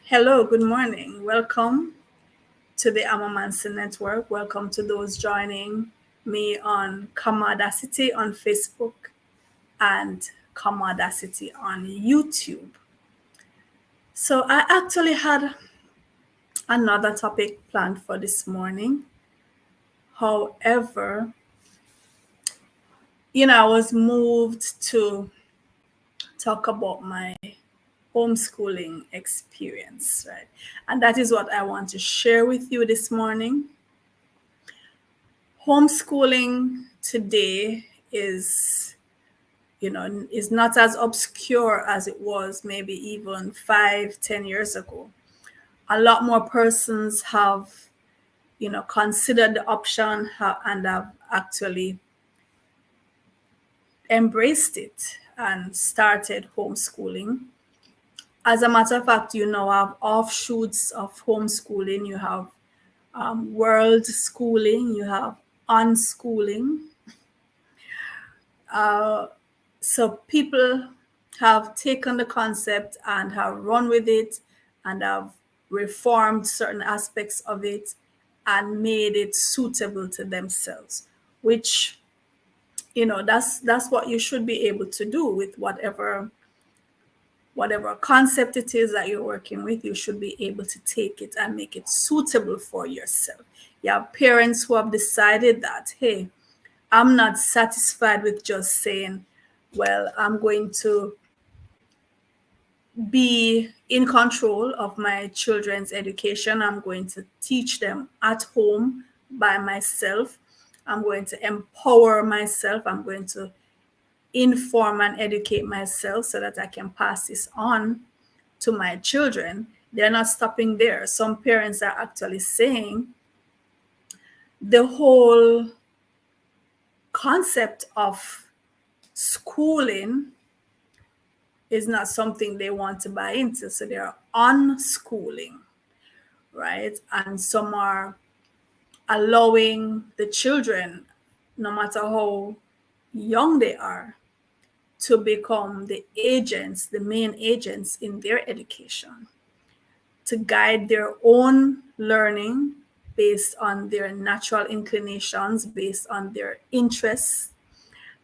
Hello, good morning. Welcome to the Amamansa Network. Welcome to those joining me on Commodacity on Facebook and Commodacity on YouTube. So, I actually had another topic planned for this morning. However, I was moved to talk about my homeschooling experience, right? And that is what I want to share with you this morning. Homeschooling today is not as obscure as it was maybe even 5-10 years ago. A lot more persons have considered the option and have actually embraced it and started homeschooling. As a matter of fact, you now have offshoots of homeschooling. You have world schooling, you have unschooling. So people have taken the concept and have run with it and have reformed certain aspects of it and made it suitable to themselves, which that's what you should be able to do with whatever concept it is that you're working with. You should be able to take it and make it suitable for yourself. You have parents who have decided that, hey, I'm not satisfied with just saying, well, I'm going to be in control of my children's education. I'm going to teach them at home by myself. I'm going to empower myself. I'm going to inform and educate myself so that I can pass this on to my children. They're not stopping there. Some parents are actually saying the whole concept of schooling is not something they want to buy into. So they're unschooling, right? And some are allowing the children, no matter how young they are, to become the agents, the main agents in their education, to guide their own learning based on their natural inclinations, based on their interests,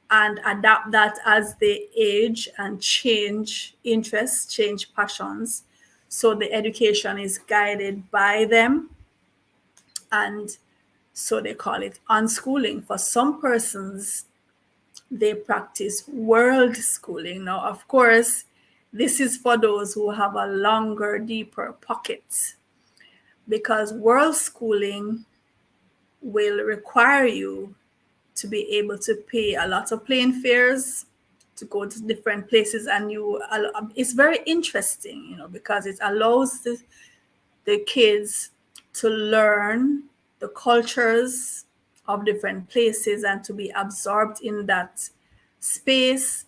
and adapt that as they age and change interests, change passions. So the education is guided by them. And so they call it unschooling. For some persons, they practice world schooling. Now, of course, this is for those who have a longer, deeper pocket, because world schooling will require you to be able to pay a lot of plane fares to go to different places, and it's very interesting, because it allows the kids to learn the cultures of different places and to be absorbed in that space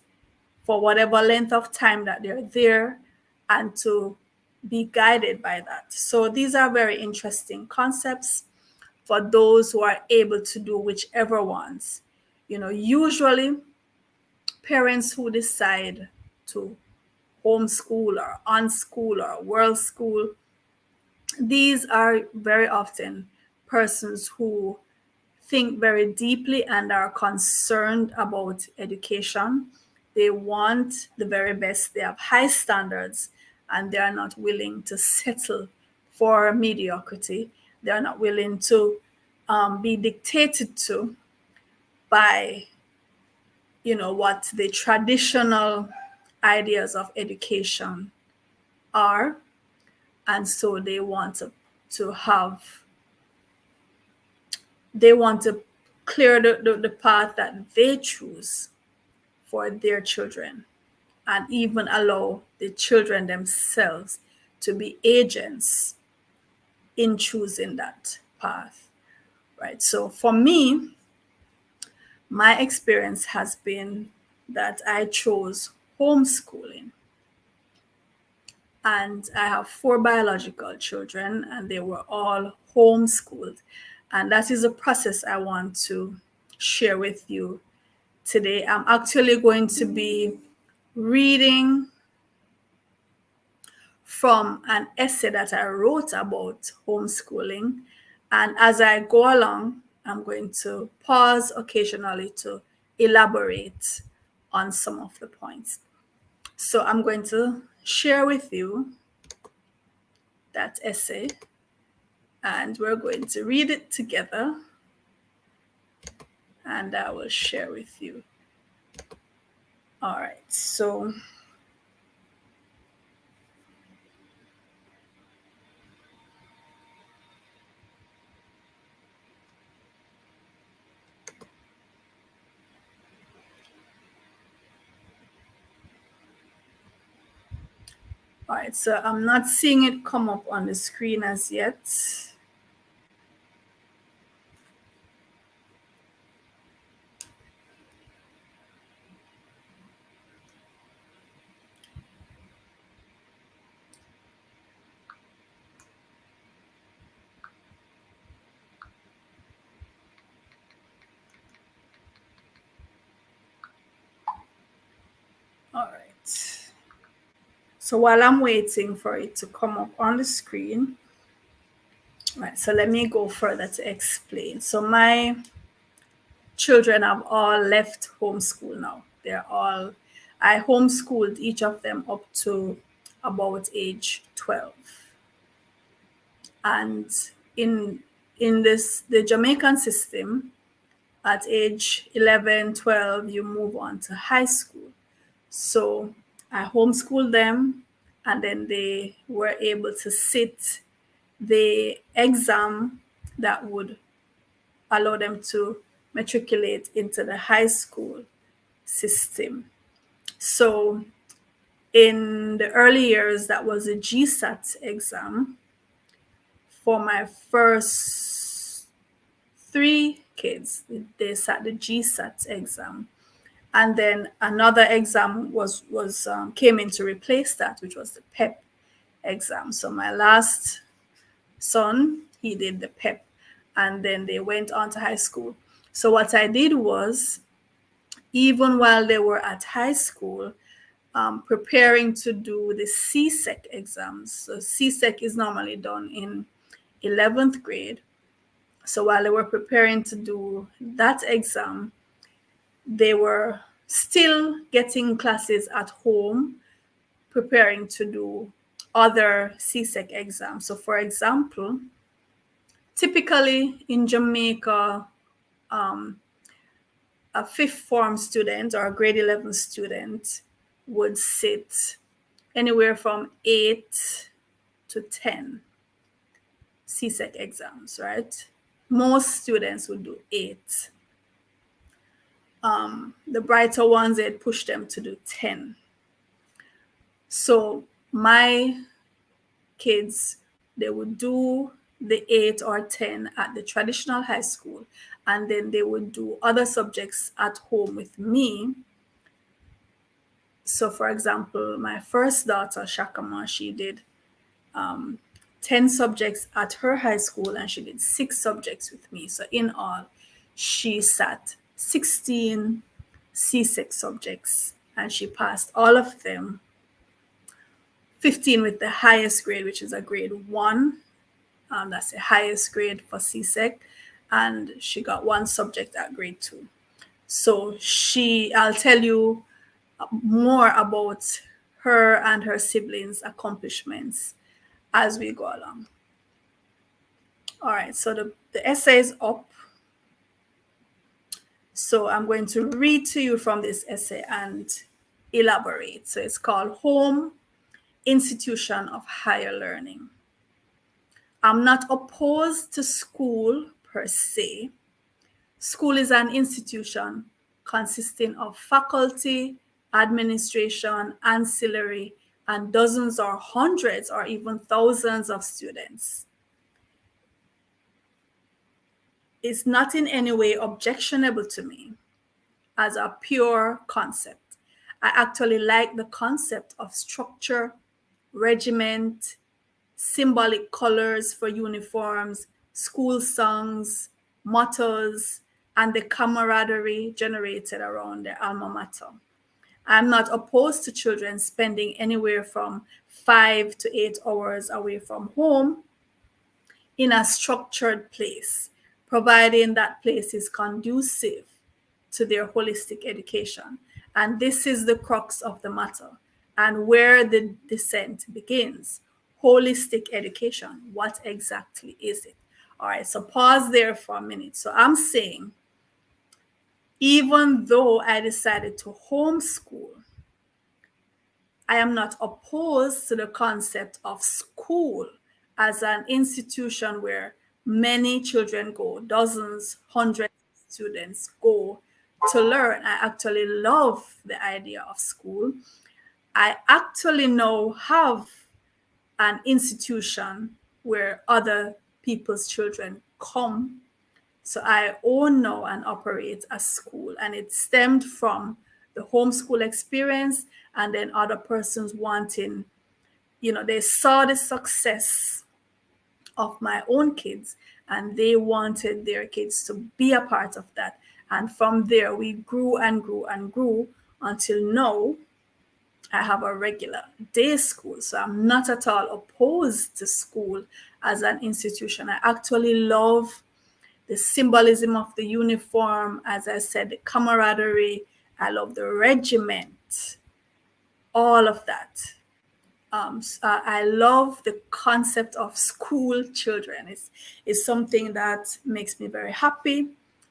for whatever length of time that they're there, and to be guided by that. So these are very interesting concepts for those who are able to do whichever ones. Usually parents who decide to homeschool or unschool or world school, these are very often persons who think very deeply and are concerned about education. They want the very best. They have high standards, and they are not willing to settle for mediocrity. They are not willing to be dictated to by, what the traditional ideas of education are. And so they want to clear the path that they choose for their children, and even allow the children themselves to be agents in choosing that path, right? So for me, my experience has been that I chose homeschooling. And I have 4 biological children, and they were all homeschooled. And that is a process I want to share with you today. I'm actually going to be reading from an essay that I wrote about homeschooling. And as I go along, I'm going to pause occasionally to elaborate on some of the points. So I'm going to share with you that essay, and we're going to read it together, and I will share with you. All right, so all right, so I'm not seeing it come up on the screen as yet. All right. So while I'm waiting for it to come up on the screen, right, so let me go further to explain. So my children have all left homeschool now. I homeschooled each of them up to about age 12. And in the Jamaican system, at age 11, 12, you move on to high school. So I homeschooled them, and then they were able to sit the exam that would allow them to matriculate into the high school system. So in the early years, that was a GSAT exam for my first 3 kids. They sat the GSAT exam, and then another exam came in to replace that, which was the PEP exam. So my last son, he did the PEP, and then they went on to high school. So what I did was, even while they were at high school, preparing to do the CSEC exams. So CSEC is normally done in 11th grade. So while they were preparing to do that exam, they were still getting classes at home, preparing to do other CSEC exams. So for example, typically in Jamaica, a fifth form student or a grade 11 student would sit anywhere from 8 to 10 CSEC exams, right? Most students would do 8. The brighter ones, they'd push them to do 10. So my kids, they would do the 8 or 10 at the traditional high school, and then they would do other subjects at home with me. So for example, my first daughter, Shakama, she did 10 subjects at her high school, and she did 6 subjects with me. So in all, she sat 16 C6 subjects, and she passed all of them, 15 with the highest grade, which is a grade 1. That's the highest grade for CSEC, and she got 1 subject at grade 2. So I'll tell you more about her and her siblings' accomplishments as we go along. All right, so the essay is up. So I'm going to read to you from this essay and elaborate. So it's called Home, Institution of Higher Learning. I'm not opposed to school per se. School is an institution consisting of faculty, administration, ancillary, and dozens or hundreds or even thousands of students. It's not in any way objectionable to me as a pure concept. I actually like the concept of structure, regiment, symbolic colors for uniforms, school songs, mottos, and the camaraderie generated around the alma mater. I'm not opposed to children spending anywhere from 5 to 8 hours away from home in a structured place, providing that place is conducive to their holistic education. And this is the crux of the matter and where the descent begins. Holistic education. What exactly is it? All right, so pause there for a minute. So I'm saying, even though I decided to homeschool, I am not opposed to the concept of school as an institution where many children go, dozens, hundreds of students go to learn. I actually love the idea of school. I actually now have an institution where other people's children come. So I own now and operate a school, and it stemmed from the homeschool experience and then other persons wanting, they saw the success of my own kids and they wanted their kids to be a part of that. And from there, we grew and grew and grew until now I have a regular day school. So I'm not at all opposed to school as an institution. I actually love the symbolism of the uniform, as I said, the camaraderie. I love the regiment, all of that. I love the concept of school children. It's something that makes me very happy.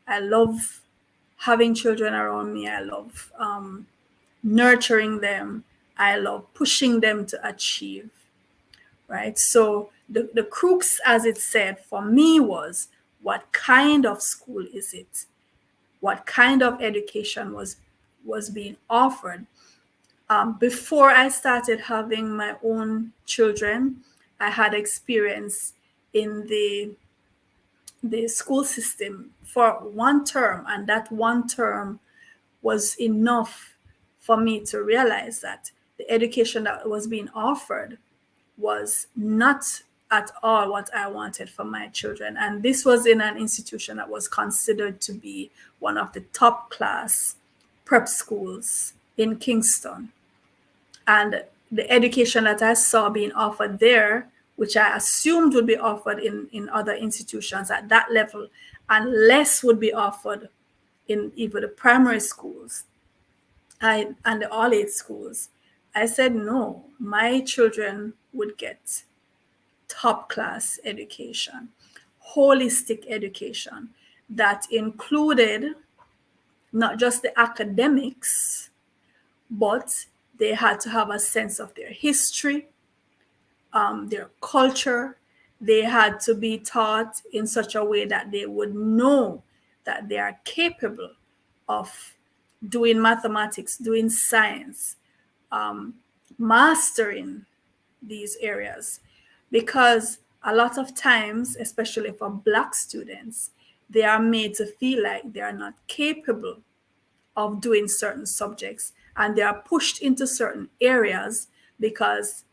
I love having children around me. I love nurturing them. I love pushing them to achieve, right? So the crux, as it said, for me was, what kind of school is it? What kind of education was being offered? Before I started having my own children, I had experience in the school system for one term, and that one term was enough for me to realize that the education that was being offered was not at all what I wanted for my children. And this was in an institution that was considered to be one of the top class prep schools in Kingston. And the education that I saw being offered there, which I assumed would be offered in other institutions at that level, and less would be offered in even the primary schools and the all age schools. I said, no, my children would get top class education, holistic education that included not just the academics, but they had to have a sense of their history, their culture. They had to be taught in such a way that they would know that they are capable of doing mathematics, doing science, mastering these areas. Because a lot of times, especially for Black students, they are made to feel like they are not capable of doing certain subjects, and they are pushed into certain areas because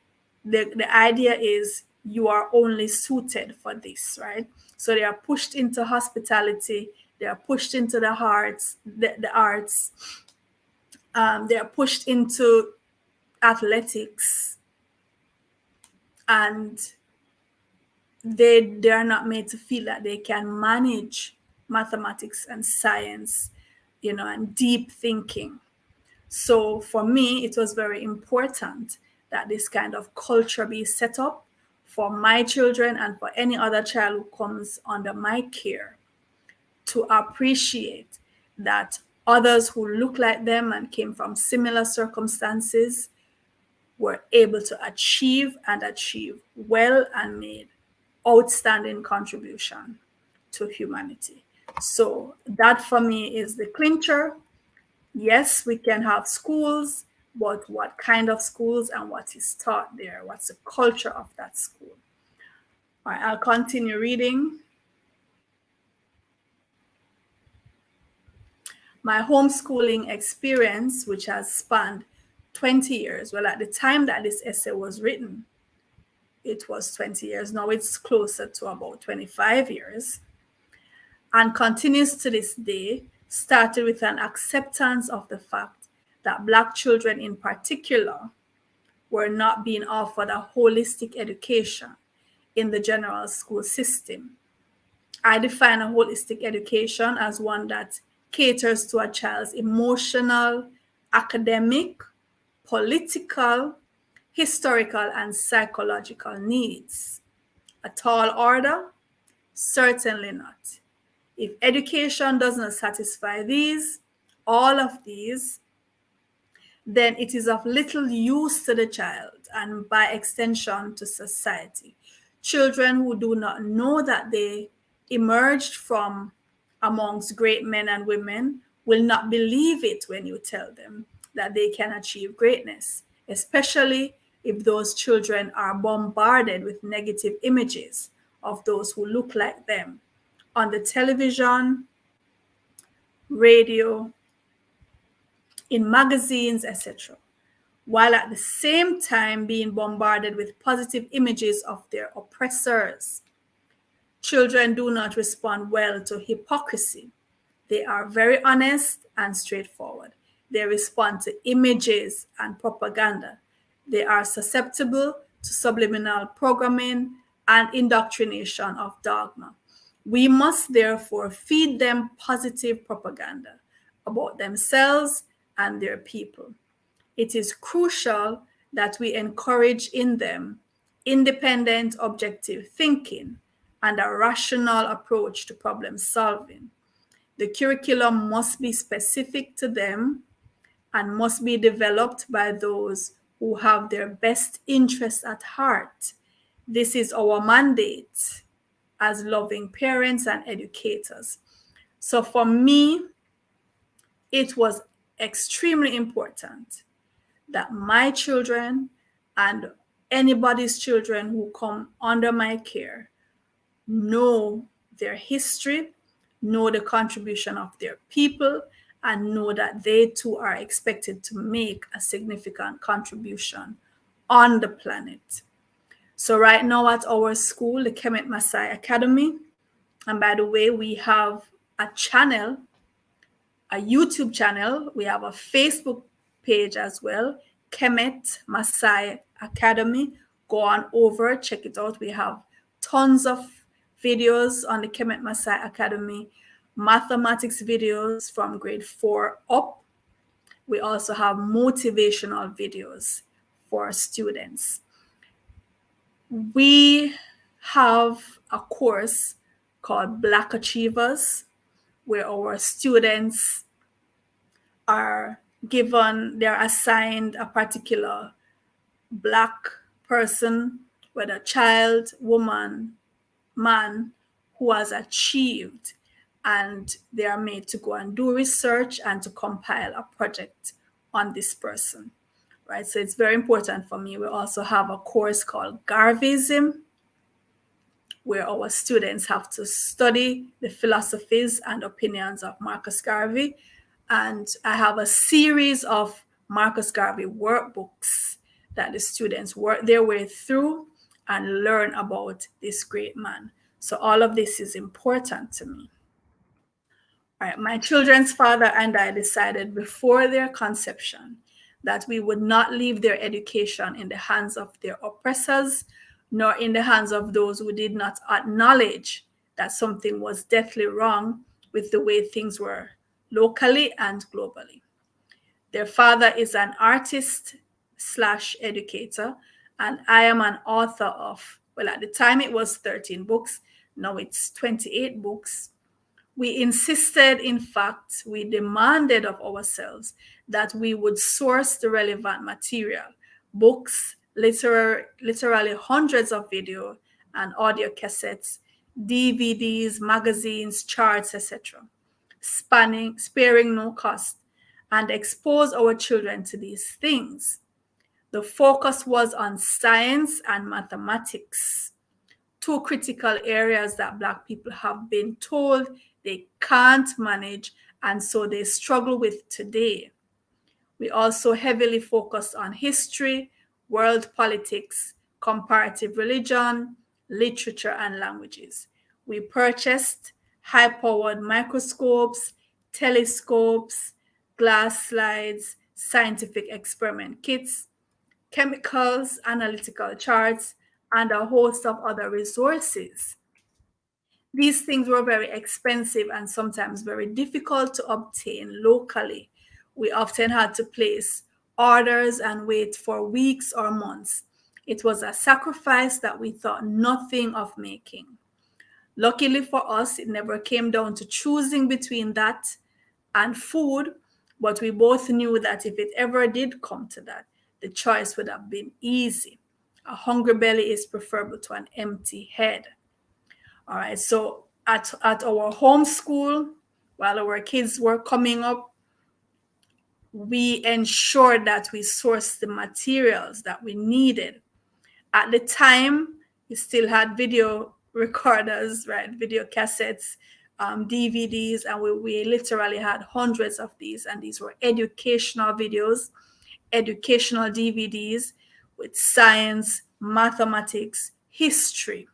the idea is you are only suited for this, right? So they are pushed into hospitality, they are pushed into the arts, the arts, they are pushed into athletics, and they are not made to feel that they can manage mathematics and science, and deep thinking. So for me, it was very important that this kind of culture be set up for my children and for any other child who comes under my care, to appreciate that others who look like them and came from similar circumstances were able to achieve well and made outstanding contribution to humanity. So that for me is the clincher. Yes, we can have schools, but what kind of schools and what is taught there? What's the culture of that school? All right, I'll continue reading. My homeschooling experience, which has spanned 20 years, well, at the time that this essay was written, it was 20 years. Now it's closer to about 25 years, and continues to this day, started with an acceptance of the fact that Black children in particular were not being offered a holistic education in the general school system. I define a holistic education as one that caters to a child's emotional, academic, political, historical, and psychological needs. A tall order? Certainly not. If education does not satisfy these, all of these, then it is of little use to the child and by extension to society. Children who do not know that they emerged from amongst great men and women will not believe it when you tell them that they can achieve greatness, especially if those children are bombarded with negative images of those who look like them on the television, radio, in magazines, etc., while at the same time being bombarded with positive images of their oppressors. Children do not respond well to hypocrisy. They are very honest and straightforward. They respond to images and propaganda. They are susceptible to subliminal programming and indoctrination of dogma. We must therefore feed them positive propaganda about themselves and their people. It is crucial that we encourage in them independent, objective thinking and a rational approach to problem solving. The curriculum must be specific to them and must be developed by those who have their best interests at heart. This is our mandate as loving parents and educators. So for me, it was extremely important that my children and anybody's children who come under my care know their history, know the contribution of their people, and know that they too are expected to make a significant contribution on the planet. So right now at our school, the Kemet Masai Academy, and by the way, we have a channel, a YouTube channel, we have a Facebook page as well, Kemet Masai Academy. Go on over, check it out. We have tons of videos on the Kemet Masai Academy, mathematics videos from grade 4 up. We also have motivational videos for students. We have a course called Black Achievers, where our students are given, they're assigned a particular Black person, whether child, woman, man, who has achieved, and they are made to go and do research and to compile a project on this person, right? So it's very important for me. We also have a course called Garveyism, where our students have to study the philosophies and opinions of Marcus Garvey. And I have a series of Marcus Garvey workbooks that the students work their way through and learn about this great man. So all of this is important to me. All right, my children's father and I decided before their conception that we would not leave their education in the hands of their oppressors, nor in the hands of those who did not acknowledge that something was deathly wrong with the way things were locally and globally. Their father is an artist / educator, and I am an author of, well, at the time it was 13 books, now it's 28 books. We insisted, in fact, we demanded of ourselves that we would source the relevant material, books, literally hundreds of video and audio cassettes, DVDs, magazines, charts, etc., sparing no cost, and expose our children to these things. The focus was on science and mathematics, two critical areas that Black people have been told they can't manage, and so they struggle with today. We also heavily focused on history, world politics, comparative religion, literature, and languages. We purchased high-powered microscopes, telescopes, glass slides, scientific experiment kits, chemicals, analytical charts, and a host of other resources. These things were very expensive and sometimes very difficult to obtain locally. We often had to place orders and wait for weeks or months. It was a sacrifice that we thought nothing of making. Luckily for us, it never came down to choosing between that and food, but we both knew that if it ever did come to that, the choice would have been easy. A hungry belly is preferable to an empty head. All right, so at our homeschool, while our kids were coming up, we ensured that we sourced the materials that we needed. At the time, we still had video recorders, right? Video cassettes, DVDs, and we literally had hundreds of these. And these were educational videos, educational DVDs with science, mathematics, history,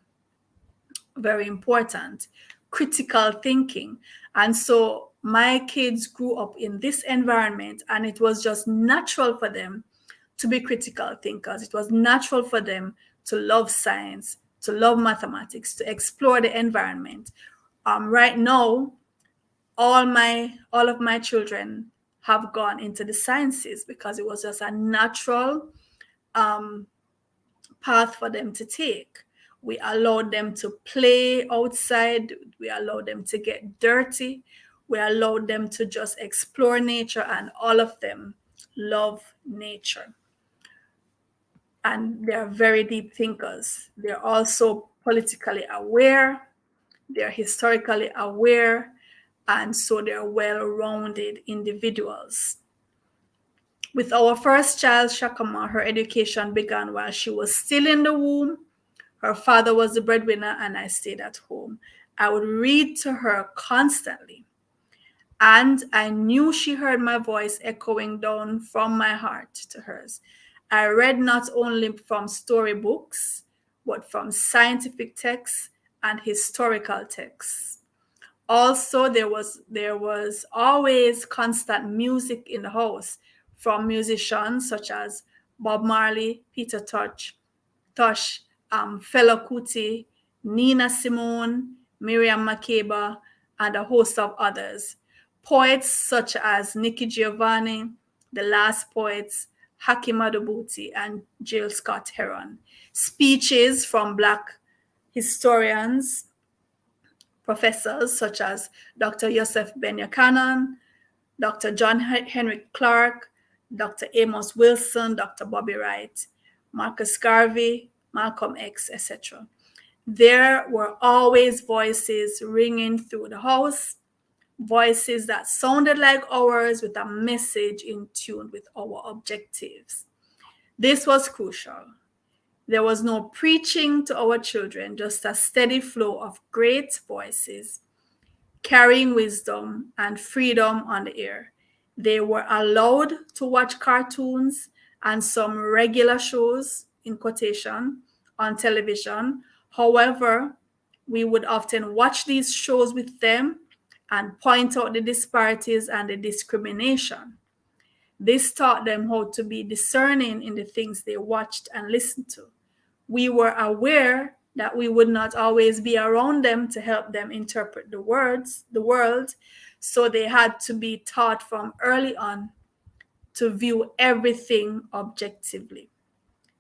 very important, critical thinking. And so my kids grew up in this environment, and it was just natural for them to be critical thinkers. It was natural for them to love science, to love mathematics, to explore the environment. Right now, all of my children have gone into the sciences because it was just a natural path for them to take. We allowed them to play outside. We allowed them to get dirty. We allowed them to just explore nature, and all of them love nature. And they're very deep thinkers. They're also politically aware, they're historically aware, and so they're well-rounded individuals. With our first child, Shakama, her education began while she was still in the womb. Her father was the breadwinner, and I stayed at home. I would read to her constantly, and I knew she heard my voice echoing down from my heart to hers. I read not only from storybooks, but from scientific texts and historical texts. Also, there was always constant music in the house from musicians such as Bob Marley, Peter Tosh, Fela Kuti, Nina Simone, Miriam Makeba, and a host of others. Poets such as Nikki Giovanni, The Last Poets, Hakim Adubuti, and Jill Scott Heron. Speeches from Black historians, professors such as Dr. Yosef Ben-Yochanan, Dr. John Henry Clark, Dr. Amos Wilson, Dr. Bobby Wright, Marcus Garvey, Malcolm X, etc. There were always voices ringing through the house, voices that sounded like ours with a message in tune with our objectives. This was crucial. There was no preaching to our children, just a steady flow of great voices carrying wisdom and freedom on the air. They were allowed to watch cartoons and some regular shows, in quotation, on television. However, we would often watch these shows with them and point out the disparities and the discrimination. This taught them how to be discerning in the things they watched and listened to. We were aware that we would not always be around them to help them interpret the world, so they had to be taught from early on to view everything objectively.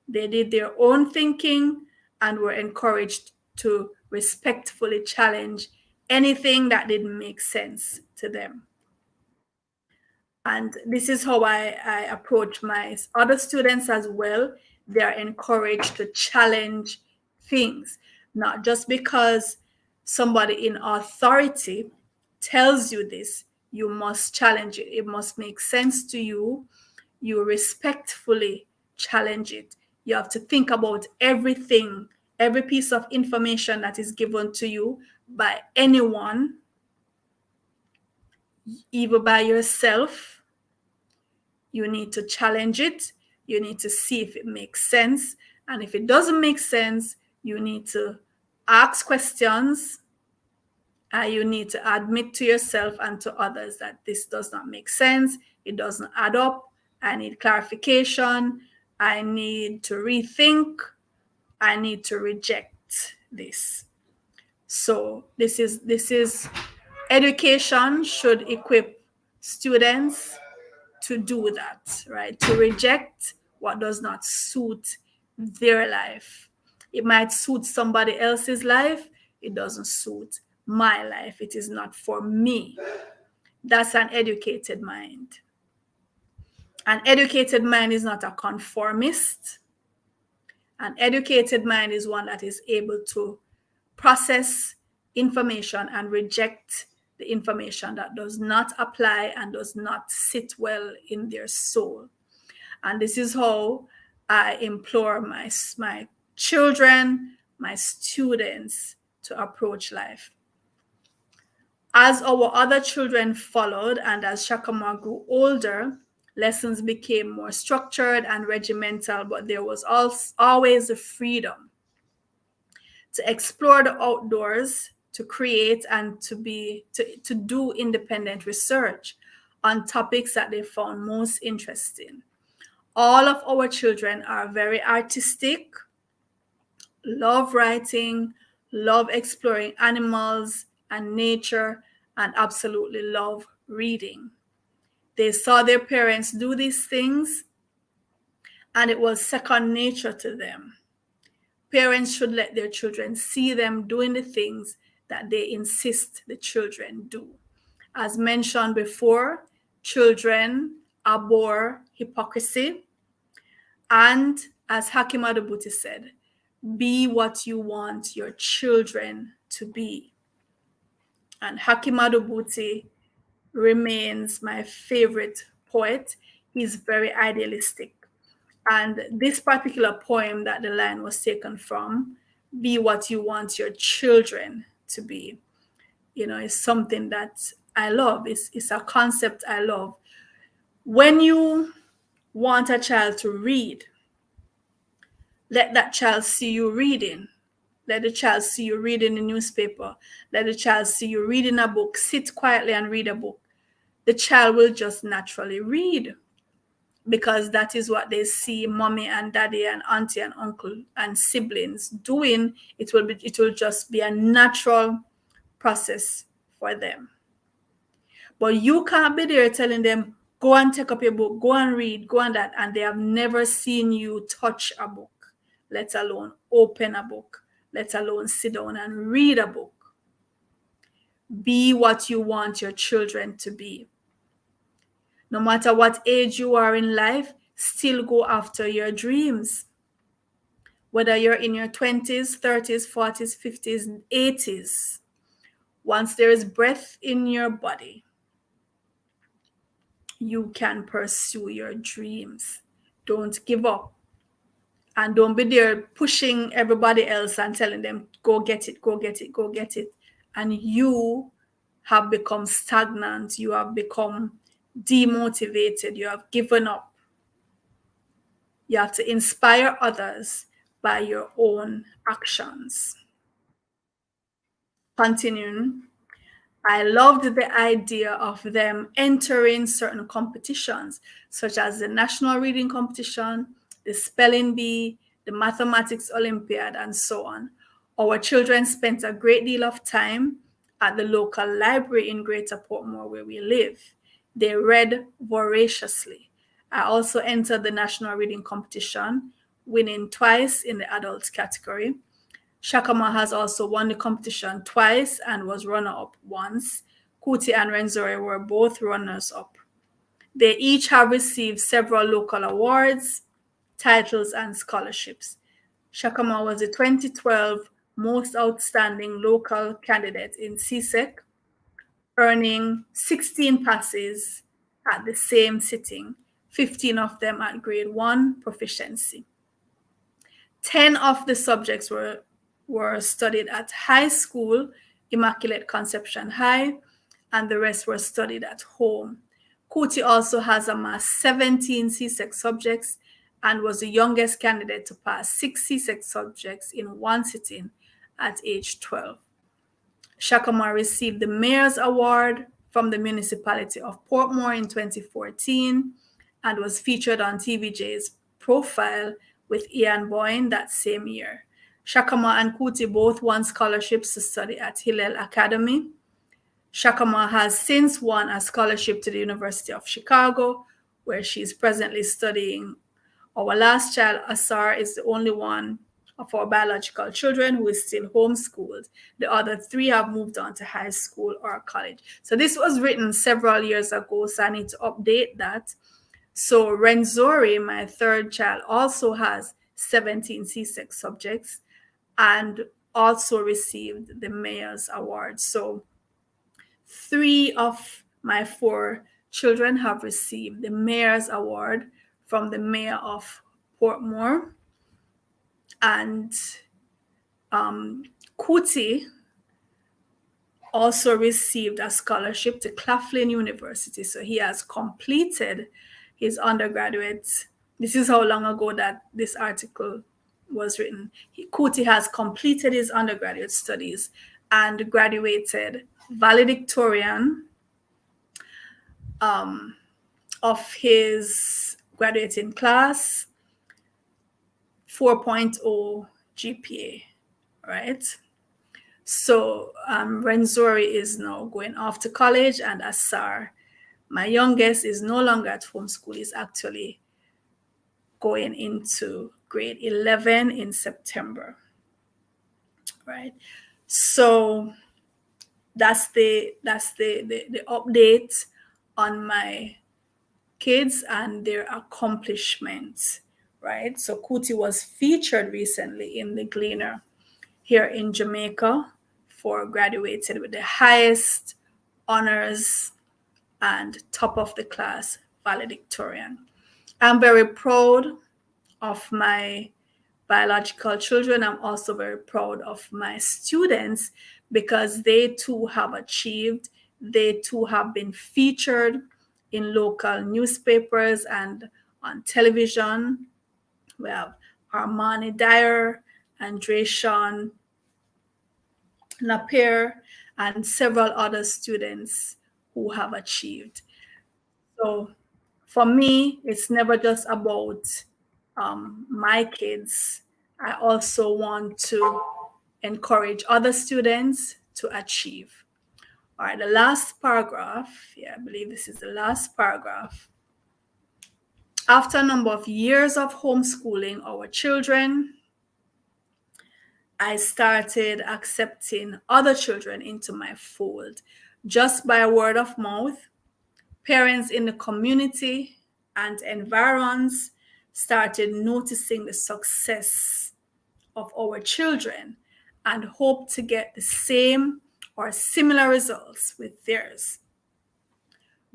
They did their own thinking and were encouraged to respectfully challenge anything that didn't make sense to them. And this is how I approach my other students as well. They are encouraged to challenge things, not just because somebody in authority tells you this, you must challenge it. It must make sense to you. You respectfully challenge it. You have to think about everything, every piece of information that is given to you by anyone, even by yourself. You need to challenge it. You need to see if it makes sense. And if it doesn't make sense, you need to ask questions. You need to admit to yourself and to others that this does not make sense. It doesn't add up. I need clarification. I need to rethink, I need to reject this. So this is education should equip students to do that, right? To reject what does not suit their life. It might suit somebody else's life, it doesn't suit my life. It is not for me. That's an educated mind. An educated mind is not a conformist. An educated mind is one that is able to process information and reject the information that does not apply and does not sit well in their soul. And this is how I implore my children, my students to approach life. As our other children followed and as Shakama grew older, lessons became more structured and regimental, but there was always the freedom to explore the outdoors, to create and to do independent research on topics that they found most interesting. All of our children are very artistic, love writing, love exploring animals and nature, and absolutely love reading. They saw their parents do these things, and it was second nature to them. Parents should let their children see them doing the things that they insist the children do. As mentioned before, children abhor hypocrisy. And as Hakim Adabuti said, be what you want your children to be. And Hakim Adabuti remains my favorite poet. He's very idealistic. And this particular poem that the line was taken from, be what you want your children to be, is something that I love. It's a concept I love. When you want a child to read, let that child see you reading. Let the child see you reading the newspaper. Let the child see you reading a book. Sit quietly and read a book. The child will just naturally read, because that is what they see mommy and daddy and auntie and uncle and siblings doing. It will just be a natural process for them. But you can't be there telling them, go and take up your book, go and read, go and that, and they have never seen you touch a book, let alone open a book, let alone sit down and read a book. Be what you want your children to be. No matter what age you are in life, still go after your dreams. Whether you're in your 20s, 30s, 40s, 50s, 80s, once there is breath in your body, you can pursue your dreams. Don't give up. And don't be there pushing everybody else and telling them, go get it, go get it, go get it. And you have become stagnant. You have become demotivated. You have given up. You have to inspire others by your own actions. Continuing, I loved the idea of them entering certain competitions, such as the National Reading Competition, the Spelling Bee, the Mathematics Olympiad, and so on. Our children spent a great deal of time at the local library in Greater Portmore, where we live. They read voraciously. I also entered the National Reading Competition, winning twice in the adult category. Shakama has also won the competition twice and was runner-up once. Kuti and Renzori were both runners-up. They each have received several local awards, titles, and scholarships. Shakama was the 2012 Most Outstanding Local Candidate in CSEC, earning 16 passes at the same sitting, 15 of them at grade 1 proficiency. 10 of the subjects were studied at high school, Immaculate Conception High, and the rest were studied at home. Kuti also has amassed 17 CSEC subjects and was the youngest candidate to pass 6 CSEC subjects in one sitting at age 12. Shakama received the Mayor's Award from the Municipality of Portmore in 2014 and was featured on TVJ's profile with Ian Boyne that same year. Shakama and Kuti both won scholarships to study at Hillel Academy. Shakama has since won a scholarship to the University of Chicago, where she's presently studying. Our last child, Asar, is the only one of our biological children who is still homeschooled. The other three have moved on to high school or college. So this was written several years ago, so I need to update that. So Renzori, my third child, also has 17 CSEC subjects and also received the Mayor's Award. So 3 of my 4 children have received the Mayor's Award from the Mayor of Portmore. And Kuti also received a scholarship to Claflin University. So he has completed his undergraduate. This is how long ago that this article was written. Kuti has completed his undergraduate studies and graduated valedictorian of his graduating class, 4.0 GPA, right? So Renzori is now going off to college, and Asar, my youngest, is no longer at homeschool. He's actually going into grade 11 in September, right? So that's the update on my kids and their accomplishments, right? So Kuti was featured recently in the Gleaner here in Jamaica for graduated with the highest honors and top of the class valedictorian. I'm very proud of my biological children. I'm also very proud of my students because they too have achieved. They too have been featured in local newspapers and on television. We have Armani Dyer, Andre Sean Napier, and several other students who have achieved. So for me, it's never just about my kids. I also want to encourage other students to achieve. All right, the last paragraph, I believe this is the last paragraph. After a number of years of homeschooling our children, I started accepting other children into my fold just by word of mouth. Parents in the community and environs started noticing the success of our children and hope to get the same or similar results with theirs.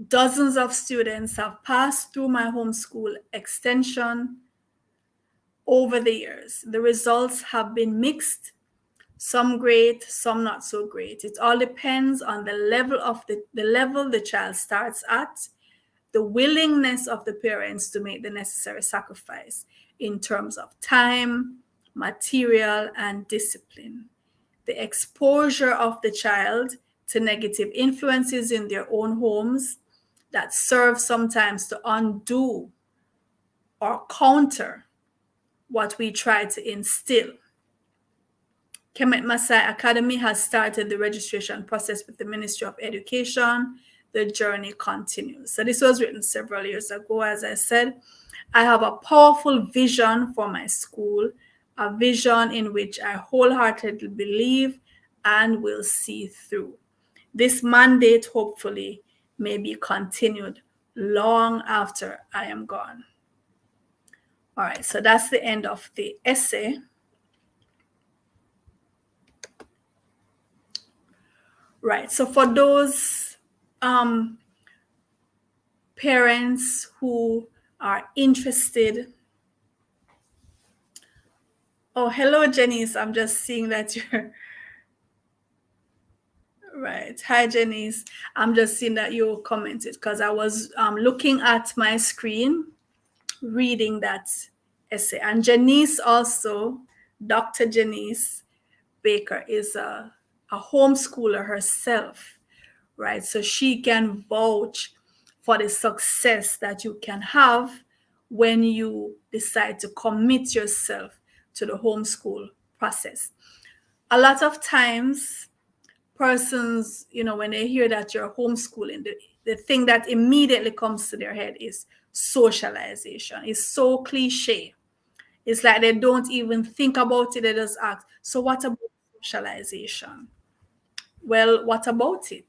Dozens of students have passed through my homeschool extension over the years. The results have been mixed, some great, some not so great. It all depends on the level of the level the child starts at, the willingness of the parents to make the necessary sacrifice in terms of time, material, and discipline. The exposure of the child to negative influences in their own homes that serve sometimes to undo or counter what we try to instill. Kemet Masai Academy has started the registration process with the Ministry of Education. The journey continues. So this was written several years ago. As I said, I have a powerful vision for my school, a vision in which I wholeheartedly believe and will see through. This mandate, hopefully, may be continued long after I am gone. All right, so that's the end of the essay. Right, so for those parents who are interested. Oh, hello, Janice. I'm just seeing that you're right. Hi, Janice. I'm just seeing that you commented because I was looking at my screen, reading that essay. And Janice also, Dr. Janice Baker, is a homeschooler herself, right? So she can vouch for the success that you can have when you decide to commit yourself to the homeschool process. A lot of times, persons, when they hear that you're homeschooling, the thing that immediately comes to their head is socialization. It's so cliche. It's like they don't even think about it. They just ask, so what about socialization? Well, what about it?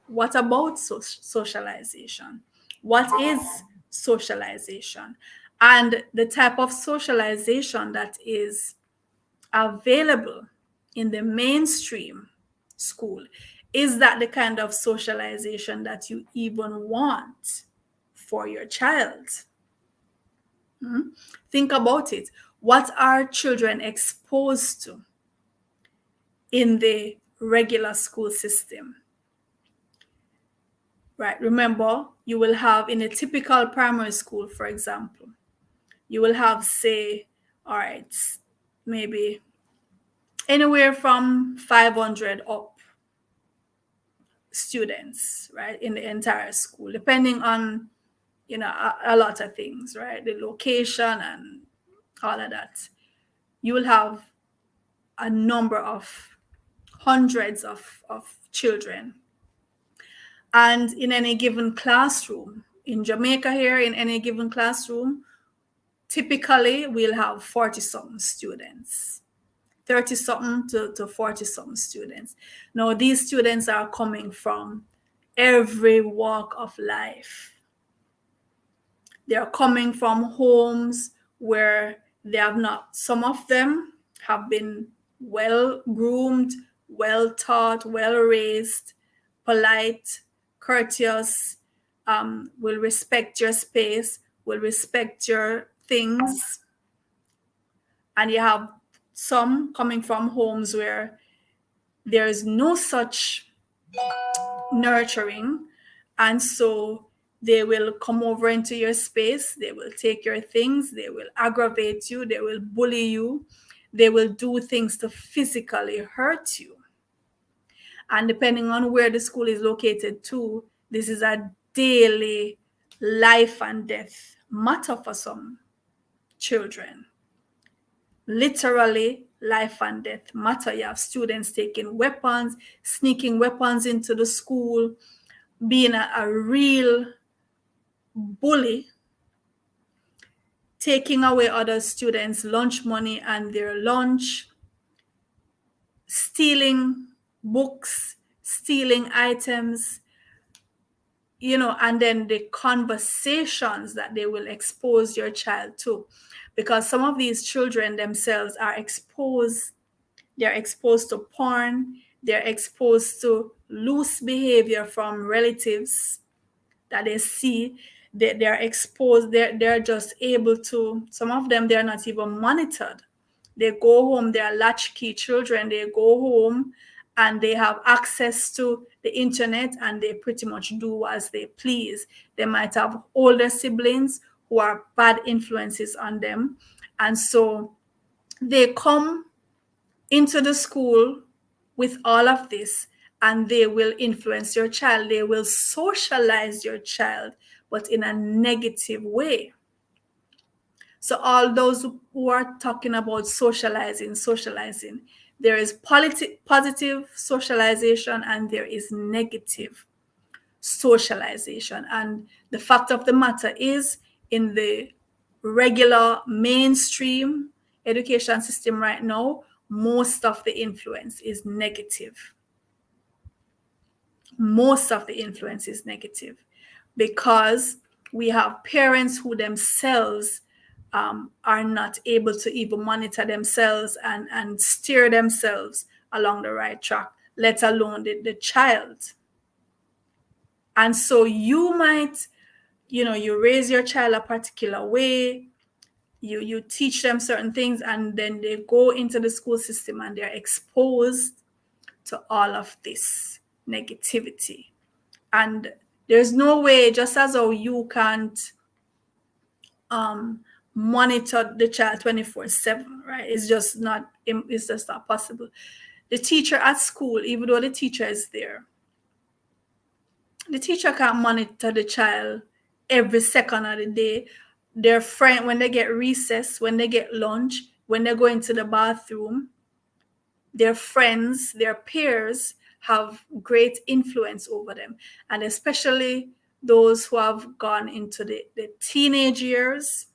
What about socialization? What is socialization? And the type of socialization that is available in the mainstream school, is that the kind of socialization that you even want for your child? Think about it. What are children exposed to in the regular school system? Right. Remember, you will have in a typical primary school, for example, you will have, say, all right, maybe anywhere from 500 up students, right, in the entire school, depending on, a lot of things, right? The location and all of that. You will have a number of hundreds of children. And in any given classroom, in Jamaica here, in any given classroom, typically we'll have 40-something students, 30-something to 40-something students. Now, these students are coming from every walk of life. They are coming from homes where they have not, some of them have been well groomed, well taught, well raised, polite, courteous, will respect your space, will respect your things. And you have some coming from homes where there is no such nurturing. And so they will come over into your space, they will take your things, they will aggravate you, they will bully you, they will do things to physically hurt you. And depending on where the school is located too, this is a daily life and death matter for some children. Literally life and death matter. You have students taking weapons, sneaking weapons into the school, being a real bully, taking away other students' lunch money and their lunch, stealing books, stealing items, and then the conversations that they will expose your child to. Because some of these children themselves are exposed, they're exposed to porn, they're exposed to loose behavior from relatives that they see. They're exposed, they're just able to, some of them, they're not even monitored. They go home, they're latchkey children, they go home and they have access to the internet and they pretty much do as they please. They might have older siblings who are bad influences on them. And so they come into the school with all of this and they will influence your child. They will socialize your child, but in a negative way. So all those who are talking about socializing, there is positive socialization and there is negative socialization. And the fact of the matter is, in the regular mainstream education system right now, most of the influence is negative. Most of the influence is negative because we have parents who themselves are not able to even monitor themselves and steer themselves along the right track, let alone the child. And so you might, you raise your child a particular way, you teach them certain things, and then they go into the school system and they're exposed to all of this negativity. And there's no way, just as how you can't monitor the child 24/7, right? It's just not possible. The teacher at school, even though the teacher is there, the teacher can't monitor the child every second of the day. their friend, when they get recess, when they get lunch, when they go into the bathroom, their friends, their peers have great influence over them. And especially those who have gone into the teenage years,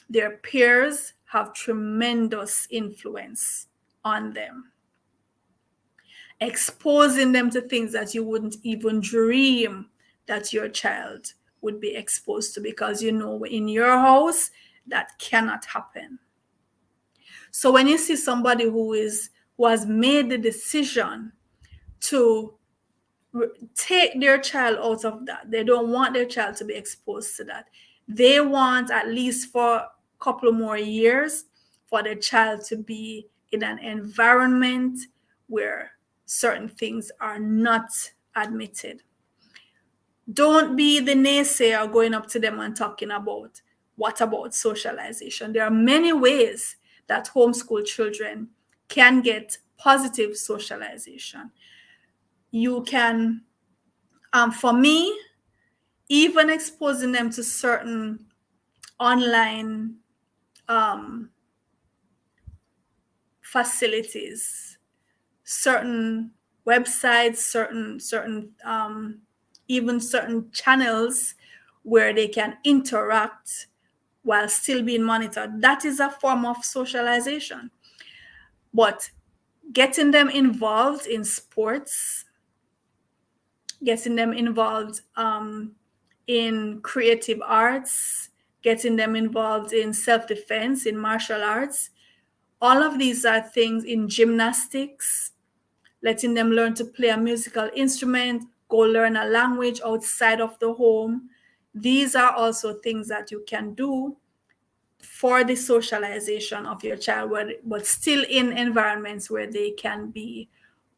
their peers have tremendous influence on them, exposing them to things that you wouldn't even dream that your child would be exposed to, because you know in your house that cannot happen. So when you see somebody who has made the decision to take their child out of that, they don't want their child to be exposed to that. They want, at least for a couple more years, for their child to be in an environment where certain things are not admitted. Don't be the naysayer going up to them and talking about, what about socialization? There are many ways that homeschool children can get positive socialization. You can, for me, even exposing them to certain online facilities, certain websites, certain even certain channels where they can interact while still being monitored. That is a form of socialization. But getting them involved in sports, getting them involved in creative arts, getting them involved in self-defense, in martial arts, all of these are things, in gymnastics, letting them learn to play a musical instrument, go learn a language outside of the home. These are also things that you can do for the socialization of your child, but still in environments where they can be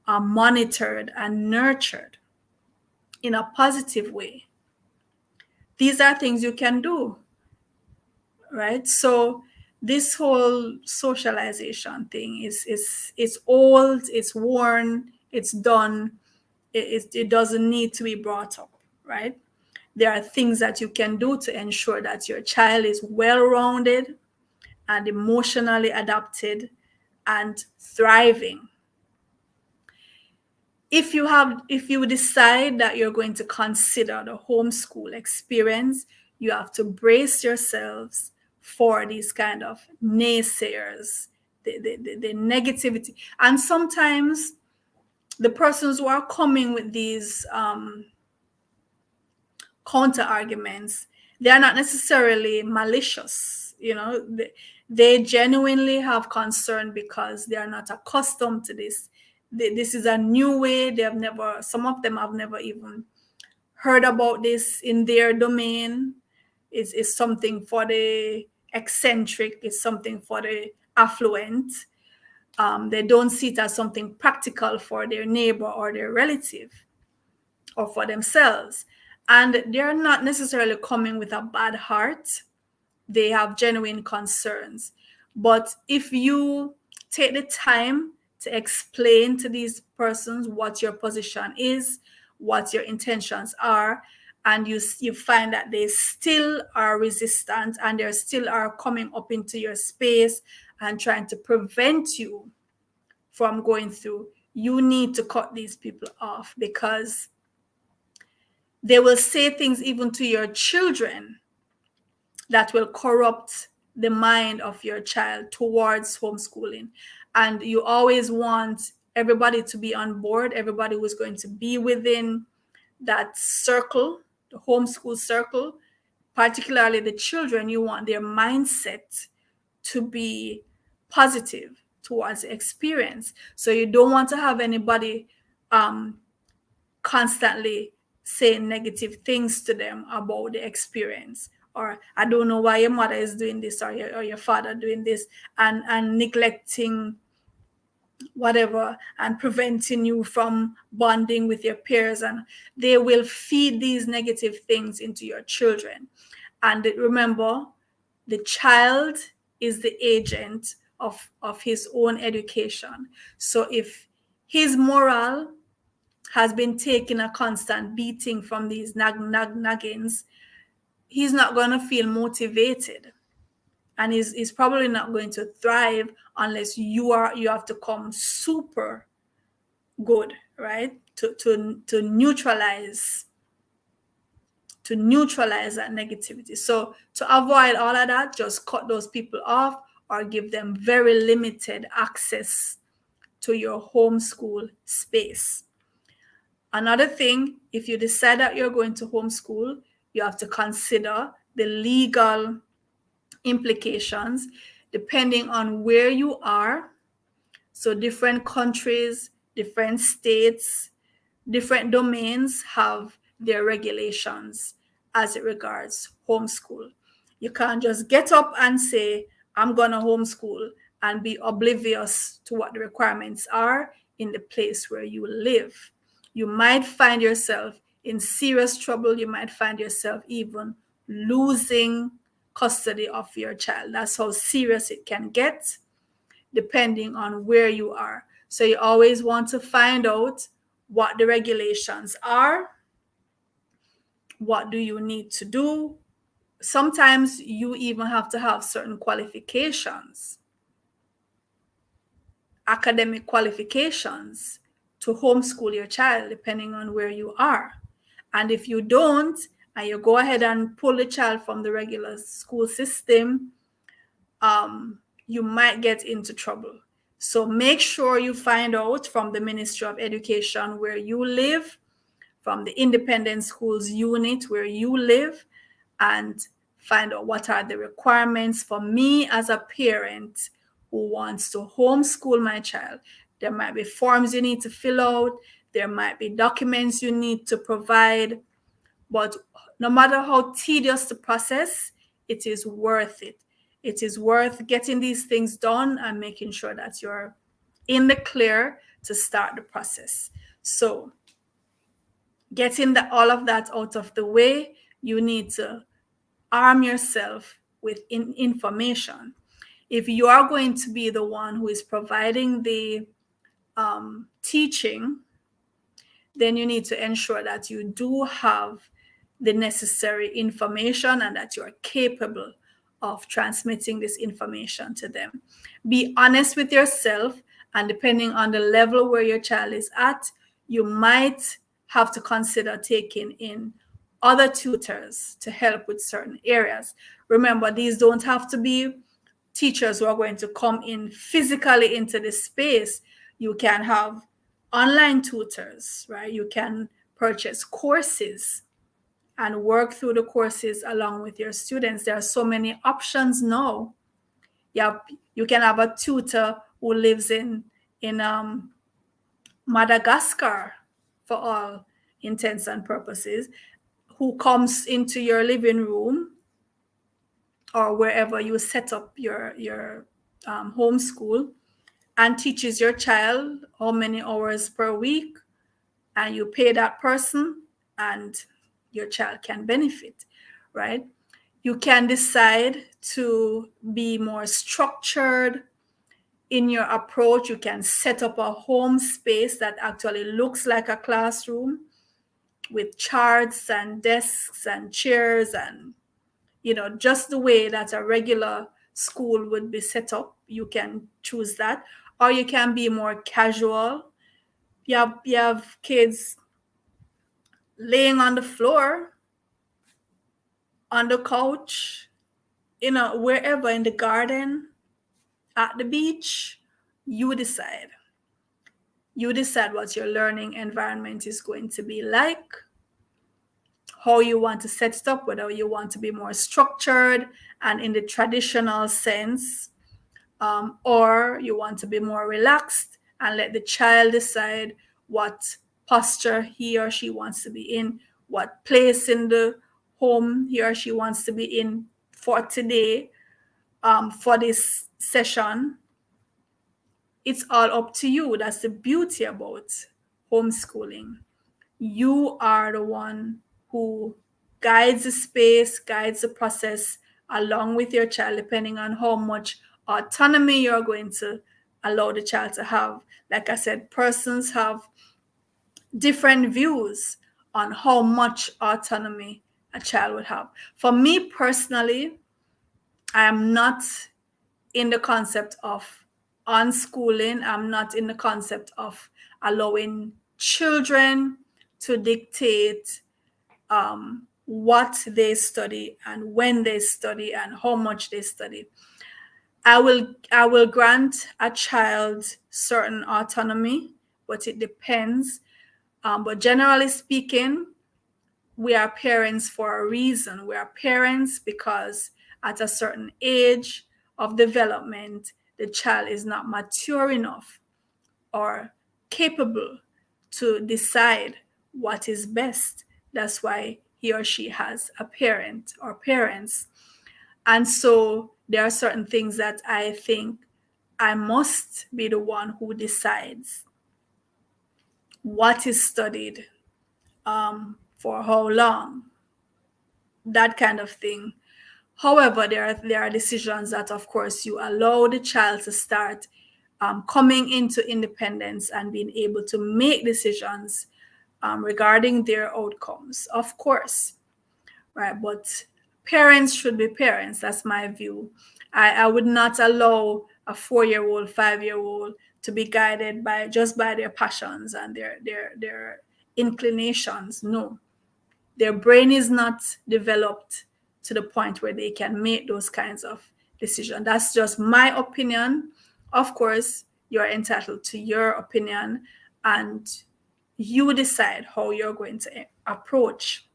monitored and nurtured in a positive way. These are things you can do, right? So this whole socialization thing is old, it's worn, it's done. It doesn't need to be brought up, right? There are things that you can do to ensure that your child is well-rounded and emotionally adapted and thriving. If you decide that you're going to consider the homeschool experience, you have to brace yourselves for these kind of naysayers, the negativity. And sometimes the persons who are coming with these counter arguments, they are not necessarily malicious. They genuinely have concern because they are not accustomed to this. This is a new way. Some of them have never even heard about this in their domain. It's something for the eccentric, it's something for the affluent. They don't see it as something practical for their neighbor or their relative or for themselves. And they're not necessarily coming with a bad heart. They have genuine concerns. But if you take the time to explain to these persons what your position is, what your intentions are, and you find that they still are resistant and they still are coming up into your space and trying to prevent you from going through, you need to cut these people off, because they will say things even to your children that will corrupt the mind of your child towards homeschooling. And you always want everybody to be on board, everybody who's going to be within that circle, the homeschool circle, particularly the children. You want their mindset to be positive towards the experience. So you don't want to have anybody constantly saying negative things to them about the experience, or I don't know why your mother is doing this, or your father doing this, and neglecting whatever and preventing you from bonding with your peers. And they will feed these negative things into your children. And remember, the child is the agent of his own education. So if his moral has been taking a constant beating from these naggings, he's not going to feel motivated, and he's probably not going to thrive unless you have to come super good, right? To neutralize that negativity. So to avoid all of that, just cut those people off or give them very limited access to your homeschool space. Another thing, if you decide that you're going to homeschool, you have to consider the legal implications depending on where you are. So different countries, different states, different domains have their regulations as it regards homeschool. You can't just get up and say, I'm going to homeschool, and be oblivious to what the requirements are in the place where you live. You might find yourself in serious trouble. You might find yourself even losing custody of your child. That's how serious it can get, depending on where you are. So you always want to find out what the regulations are. What do you need to do? Sometimes you even have to have certain qualifications, academic qualifications, to homeschool your child, depending on where you are. And if you don't, and you go ahead and pull the child from the regular school system, you might get into trouble. So make sure you find out from the Ministry of Education where you live, from the independent schools unit where you live, and find out what are the requirements for me as a parent who wants to homeschool my child. There might be forms you need to fill out. There might be documents you need to provide. But no matter how tedious the process, it is worth it. It is worth getting these things done and making sure that you're in the clear to start the process. So getting all of that out of the way, you need to arm yourself with information. If you are going to be the one who is providing the teaching, then you need to ensure that you do have the necessary information and that you are capable of transmitting this information to them. Be honest with yourself, and depending on the level where your child is at, you might have to consider taking in other tutors to help with certain areas. Remember, these don't have to be teachers who are going to come in physically into the space. You can have online tutors, right? You can purchase courses and work through the courses along with your students. There are so many options now. You can have a tutor who lives in Madagascar, for all intents and purposes, who comes into your living room or wherever you set up your homeschool and teaches your child how many hours per week, and you pay that person and your child can benefit, right? You can decide to be more structured in your approach. You can set up a home space that actually looks like a classroom with charts and desks and chairs and, just the way that a regular school would be set up. You can choose that. Or you can be more casual. You have kids laying on the floor, on the couch, wherever, in the garden, at the beach. You decide. You decide what your learning environment is going to be like, how you want to set it up, whether you want to be more structured and in the traditional sense, or you want to be more relaxed and let the child decide what posture he or she wants to be in, what place in the home he or she wants to be in for today, for this session. It's all up to you. That's the beauty about homeschooling. You are the one who guides the space, guides the process along with your child, depending on how much autonomy you're going to allow the child to have. Like I said, persons have different views on how much autonomy a child would have. For me personally, I am not in the concept of unschooling. I'm not in the concept of allowing children to dictate what they study and when they study and how much they study. I will grant a child certain autonomy, but it depends. But generally speaking, we are parents for a reason. We are parents because at a certain age of development, the child is not mature enough or capable to decide what is best. That's why he or she has a parent or parents. And so there are certain things that I think I must be the one who decides what is studied, for how long, that kind of thing. However, there are decisions that, of course, you allow the child to start coming into independence and being able to make decisions regarding their outcomes, of course, right? But parents should be parents. That's my view. I would not allow a 4-year-old, 5-year-old to be guided by just by their passions and their inclinations. No, their brain is not developed to the point where they can make those kinds of decisions. That's just my opinion. Of course, you're entitled to your opinion, and you decide how you're going to approach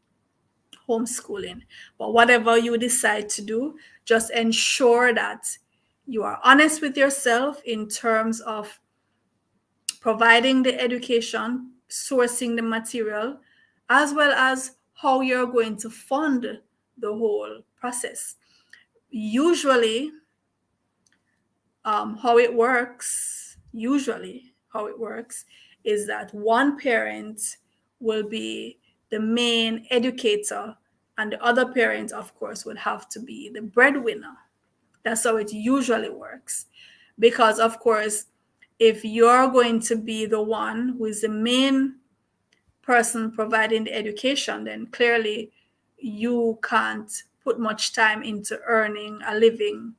homeschooling. But whatever you decide to do, just ensure that you are honest with yourself in terms of providing the education, sourcing the material, as well as how you're going to fund the whole process. Usually, how it works is that one parent will be the main educator, and the other parent, of course, would have to be the breadwinner. That's how it usually works. Because, of course, if you're going to be the one who is the main person providing the education, then clearly you can't put much time into earning a living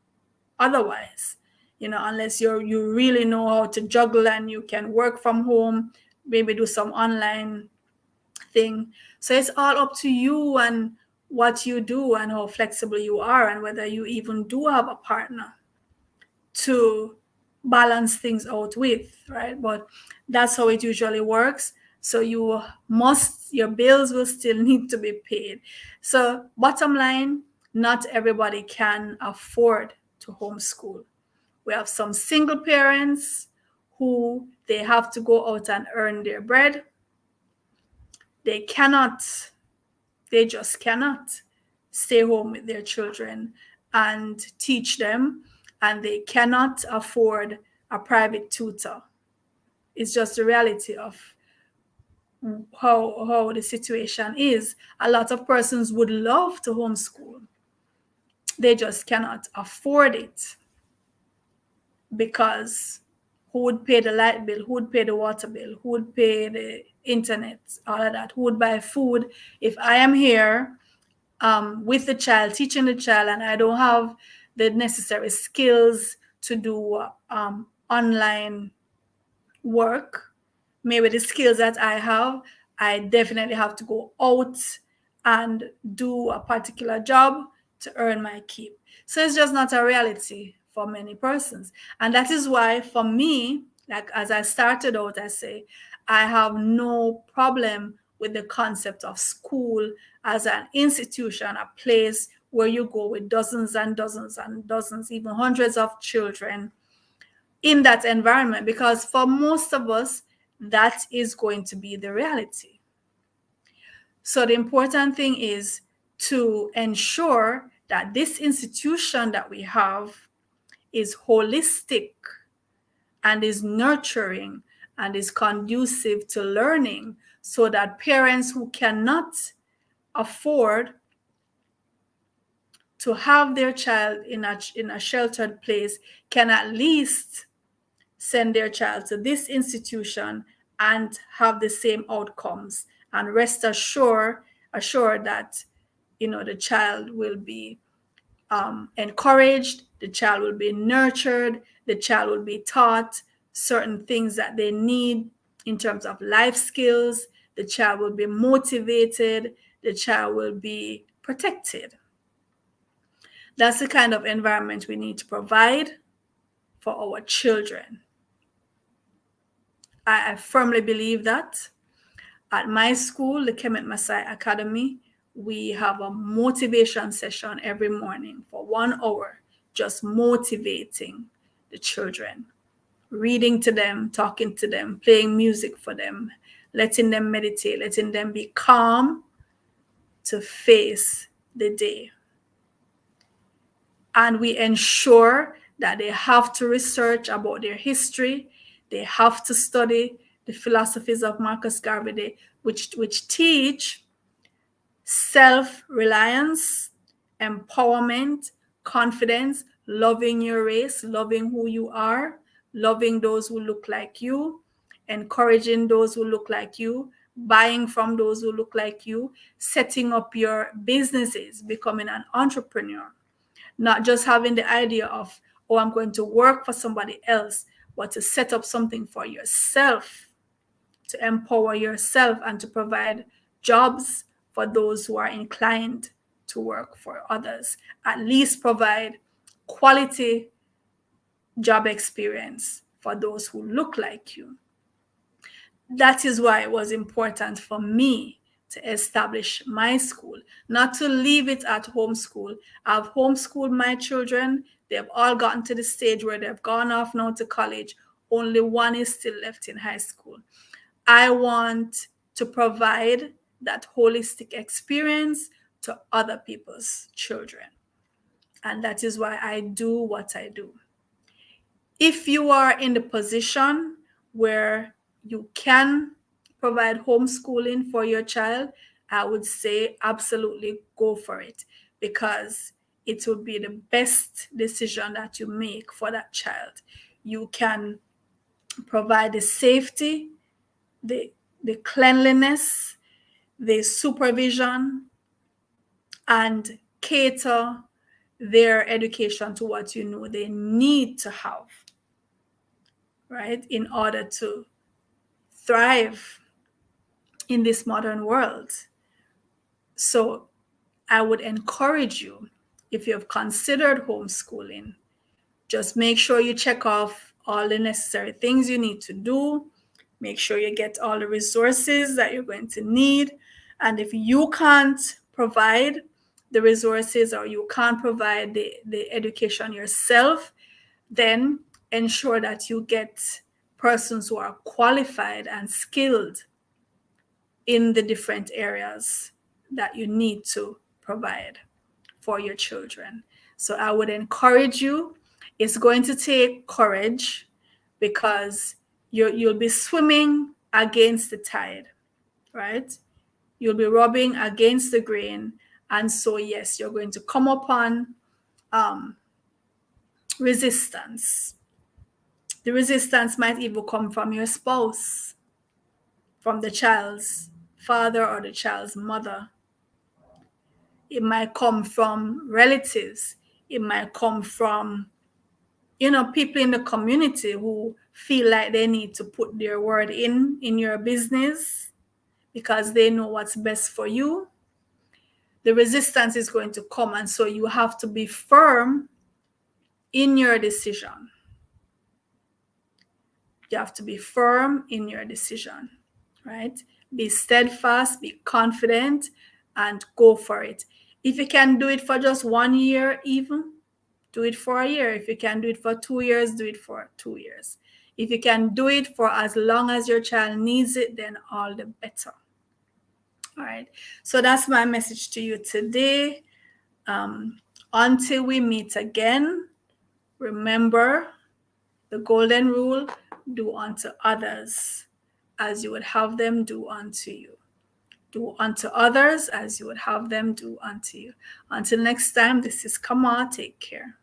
otherwise, unless you really know how to juggle and you can work from home, maybe do some online thing. So it's all up to you and what you do and how flexible you are and whether you even do have a partner to balance things out with, right? But that's how it usually works. So your bills will still need to be paid. So bottom line, not everybody can afford to homeschool. We have some single parents who they have to go out and earn their bread. They just cannot stay home with their children and teach them, and they cannot afford a private tutor. It's just the reality of how the situation is. A lot of persons would love to homeschool. They just cannot afford it because who would pay the light bill? Who would pay the water bill? Who would pay the internet? All of that. Who would buy food? If I am here with the child, teaching the child, and I don't have the necessary skills to do online work, maybe the skills that I have, I definitely have to go out and do a particular job to earn my keep. So it's just not a reality for many persons. And that is why for me, like as I started out, I say, I have no problem with the concept of school as an institution, a place where you go with dozens and dozens and dozens, even hundreds of children in that environment, because for most of us, that is going to be the reality. So the important thing is to ensure that this institution that we have is holistic and is nurturing and is conducive to learning, so that parents who cannot afford to have their child in a sheltered place can at least send their child to this institution and have the same outcomes, and rest assured that the child will be encouraged, the child will be nurtured, the child will be taught certain things that they need in terms of life skills, the child will be motivated, the child will be protected. That's the kind of environment we need to provide for our children. I firmly believe that. At my school, the Kemet Masai Academy, we have a motivation session every morning for 1 hour, just motivating the children, reading to them, talking to them, playing music for them, letting them meditate, letting them be calm to face the day. And we ensure that they have to research about their history. They have to study the philosophies of Marcus Garvey, which teach self-reliance, empowerment, confidence, loving your race, loving who you are, loving those who look like you, encouraging those who look like you, buying from those who look like you, setting up your businesses, becoming an entrepreneur. Not just having the idea of, oh, I'm going to work for somebody else, but to set up something for yourself, to empower yourself and to provide jobs for those who are inclined to work for others. At least provide quality job experience for those who look like you. That is why it was important for me to establish my school, not to leave it at homeschool. I've homeschooled my children. They've all gotten to the stage where they've gone off now to college. Only one is still left in high school. I want to provide that holistic experience to other people's children. And that is why I do what I do. If you are in the position where you can provide homeschooling for your child, I would say absolutely go for it, because it will be the best decision that you make for that child. You can provide the safety, the cleanliness, the supervision, and cater their education to what you know they need to have, right, in order to thrive in this modern world. So I would encourage you, if you have considered homeschooling, just make sure you check off all the necessary things you need to do. Make sure you get all the resources that you're going to need. And if you can't provide the resources, or you can't provide the education yourself, then ensure that you get persons who are qualified and skilled in the different areas that you need to provide for your children. So I would encourage you. It's going to take courage, because you'll be swimming against the tide, right? You'll be rubbing against the grain. And so, yes, you're going to come upon resistance. The resistance might even come from your spouse, from the child's father or the child's mother. It might come from relatives. It might come from, people in the community who feel like they need to put their word in your business because they know what's best for you. The resistance is going to come, and so you have to be firm in your decision. You have to be firm in your decision, right? Be steadfast, be confident, and go for it. If you can do it for just 1 year, even, do it for a year. If you can do it for 2 years, do it for 2 years. If you can do it for as long as your child needs it, then all the better. All right. So that's my message to you today. Until we meet again, remember the golden rule: do unto others as you would have them do unto you. Do unto others as you would have them do unto you. Until next time, this is Kama. Take care.